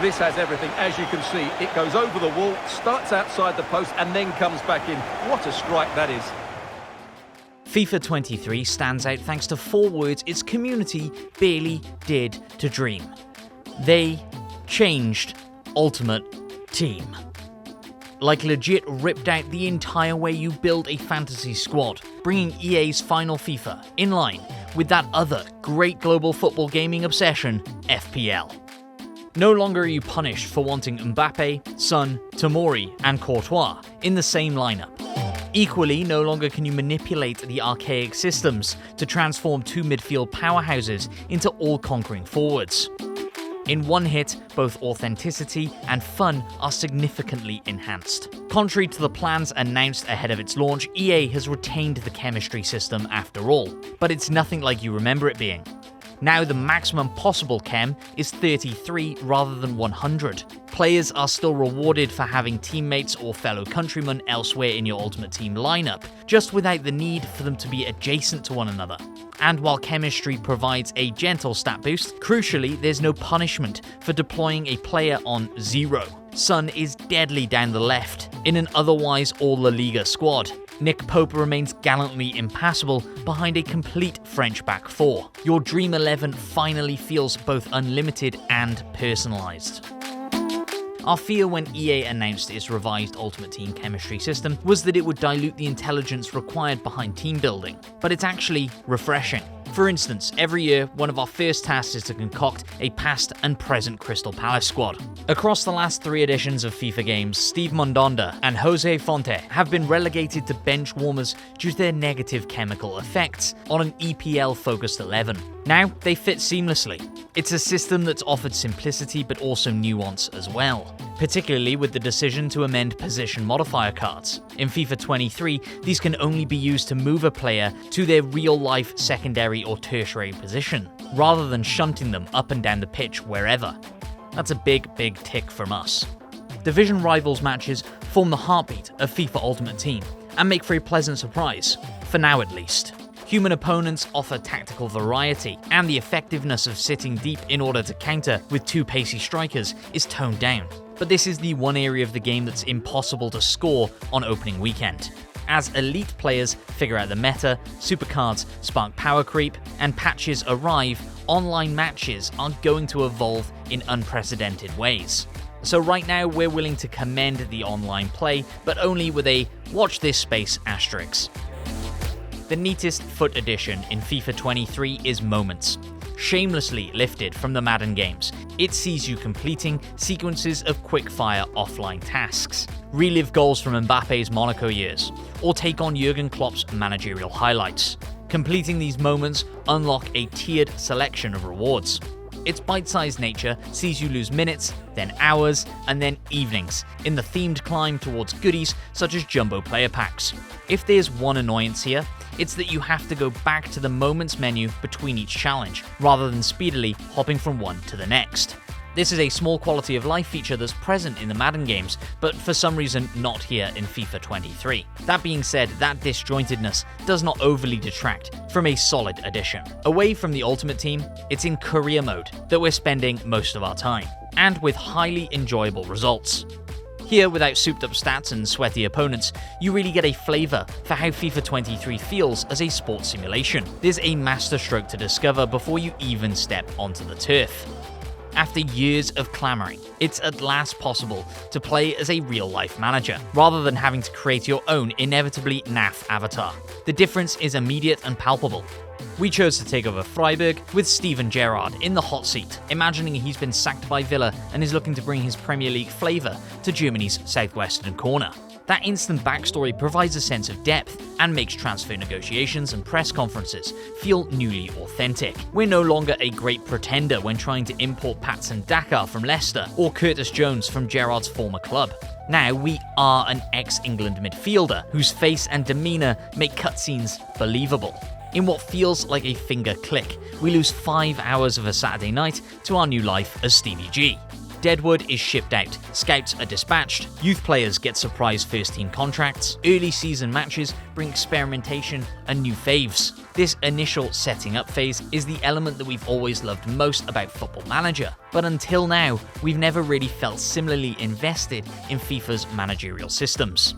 this has everything. As you can see, it goes over the wall, starts outside the post, and then comes back in. What a strike that is. FIFA 23 stands out thanks to 4 words its community barely dared to dream. They changed Ultimate Team. Like legit ripped out the entire way you build a fantasy squad, bringing EA's final FIFA in line with that other great global football gaming obsession, FPL. No longer are you punished for wanting Mbappe, Son, Tomori, and Courtois in the same lineup. Equally, no longer can you manipulate the archaic systems to transform 2 midfield powerhouses into all-conquering forwards. In one hit, both authenticity and fun are significantly enhanced. Contrary to the plans announced ahead of its launch, EA has retained the chemistry system after all, but it's nothing like you remember it being. Now the maximum possible chem is 33 rather than 100. Players are still rewarded for having teammates or fellow countrymen elsewhere in your Ultimate Team lineup, just without the need for them to be adjacent to one another. And while chemistry provides a gentle stat boost, crucially there's no punishment for deploying a player on 0. Son is deadly down the left in an otherwise all-La Liga squad. Nick Pope remains gallantly impassable behind a complete French back 4. Your Dream 11 finally feels both unlimited and personalised. Our fear when EA announced its revised Ultimate Team chemistry system was that it would dilute the intelligence required behind team building, but it's actually refreshing. For instance, every year, one of our first tasks is to concoct a past and present Crystal Palace squad. Across the last 3 editions of FIFA games, Steve Mondonda and Jose Fonte have been relegated to bench warmers due to their negative chemical effects on an EPL-focused 11. Now, they fit seamlessly. It's a system that's offered simplicity but also nuance as well, particularly with the decision to amend position modifier cards. In FIFA 23, these can only be used to move a player to their real-life secondary or tertiary position, rather than shunting them up and down the pitch wherever. That's a big tick from us. Division rivals matches form the heartbeat of FIFA Ultimate Team, and make for a pleasant surprise, for now at least. Human opponents offer tactical variety, and the effectiveness of sitting deep in order to counter with 2 pacey strikers is toned down. But this is the one area of the game that's impossible to score on opening weekend. As elite players figure out the meta, supercards spark power creep, and patches arrive, online matches are going to evolve in unprecedented ways. So right now we're willing to commend the online play, but only with a watch this space asterisk. The neatest foot addition in FIFA 23 is Moments. Shamelessly lifted from the Madden games, it sees you completing sequences of quick-fire offline tasks, relive goals from Mbappe's Monaco years, or take on Jurgen Klopp's managerial highlights. Completing these moments unlock a tiered selection of rewards. Its bite-sized nature sees you lose minutes, then hours, and then evenings in the themed climb towards goodies such as jumbo player packs. If there's one annoyance here, it's that you have to go back to the Moments menu between each challenge, rather than speedily hopping from one to the next. This is a small quality of life feature that's present in the Madden games, but for some reason not here in FIFA 23. That being said, that disjointedness does not overly detract from a solid addition. Away from the Ultimate Team, it's in career mode that we're spending most of our time, and with highly enjoyable results. Here, without souped-up stats and sweaty opponents, you really get a flavour for how FIFA 23 feels as a sports simulation. There's a masterstroke to discover before you even step onto the turf. After years of clamouring, it's at last possible to play as a real-life manager, rather than having to create your own inevitably naff avatar. The difference is immediate and palpable. We chose to take over Freiburg with Steven Gerrard in the hot seat, imagining he's been sacked by Villa and is looking to bring his Premier League flavour to Germany's southwestern corner. That instant backstory provides a sense of depth and makes transfer negotiations and press conferences feel newly authentic. We're no longer a great pretender when trying to import Patson Dakar from Leicester or Curtis Jones from Gerrard's former club. Now we are an ex-England midfielder whose face and demeanour make cutscenes believable. In what feels like a finger click, we lose 5 hours of a Saturday night to our new life as Stevie G. Deadwood is shipped out, scouts are dispatched, youth players get surprise first-team contracts, early season matches bring experimentation and new faves. This initial setting up phase is the element that we've always loved most about Football Manager, but until now, we've never really felt similarly invested in FIFA's managerial systems.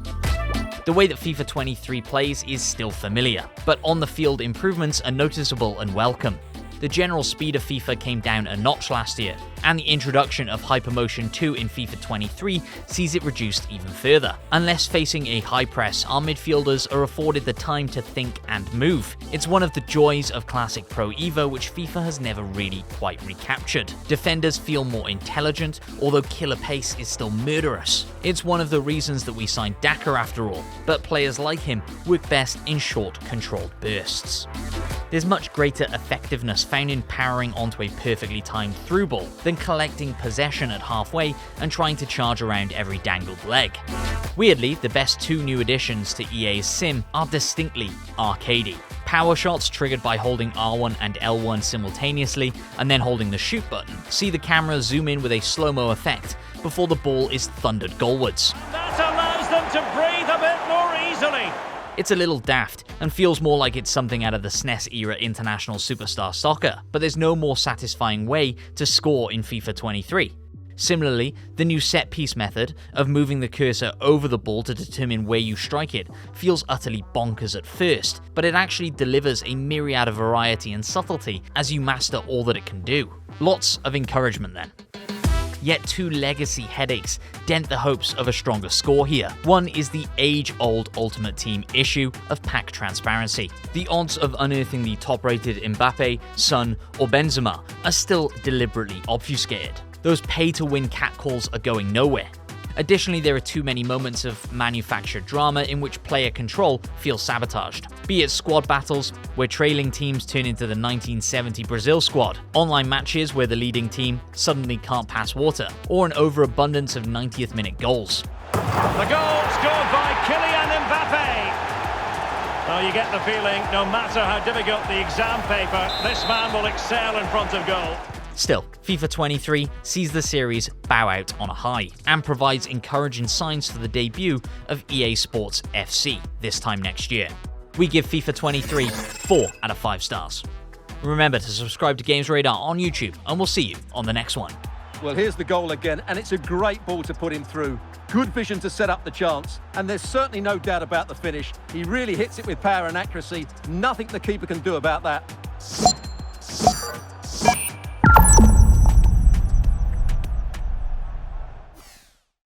The way that FIFA 23 plays is still familiar, but on-the-field improvements are noticeable and welcome. The general speed of FIFA came down a notch last year, and the introduction of Hypermotion 2 in FIFA 23 sees it reduced even further. Unless facing a high press, our midfielders are afforded the time to think and move. It's one of the joys of classic Pro Evo which FIFA has never really quite recaptured. Defenders feel more intelligent, although killer pace is still murderous. It's one of the reasons that we signed Daka after all, but players like him work best in short, controlled bursts. There's much greater effectiveness found in powering onto a perfectly timed through ball than collecting possession at halfway and trying to charge around every dangled leg. Weirdly, the best two new additions to EA's sim are distinctly arcadey. Power shots triggered by holding R1 and L1 simultaneously and then holding the shoot button see the camera zoom in with a slow-mo effect before the ball is thundered goalwards. That allows them to breathe a bit more easily. It's a little daft and feels more like it's something out of the SNES era International Superstar Soccer, but there's no more satisfying way to score in FIFA 23. Similarly, the new set-piece method of moving the cursor over the ball to determine where you strike it feels utterly bonkers at first, but it actually delivers a myriad of variety and subtlety as you master all that it can do. Lots of encouragement then. Yet two legacy headaches dent the hopes of a stronger score here. One is the age-old Ultimate Team issue of pack transparency. The odds of unearthing the top-rated Mbappe, Son, or Benzema are still deliberately obfuscated. Those pay-to-win catcalls are going nowhere. Additionally, there are too many moments of manufactured drama in which player control feels sabotaged. Be it squad battles, where trailing teams turn into the 1970 Brazil squad, online matches where the leading team suddenly can't pass water, or an overabundance of 90th minute goals. The goal scored by Kylian Mbappe. Well, you get the feeling, no matter how difficult the exam paper, this man will excel in front of goal. Still, FIFA 23 sees the series bow out on a high and provides encouraging signs for the debut of EA Sports FC this time next year. We give FIFA 23 4 out of 5 stars. Remember to subscribe to GamesRadar on YouTube, and we'll see you on the next one. Well, here's the goal again, and it's a great ball to put him through. Good vision to set up the chance, and there's certainly no doubt about the finish. He really hits it with power and accuracy. Nothing the keeper can do about that.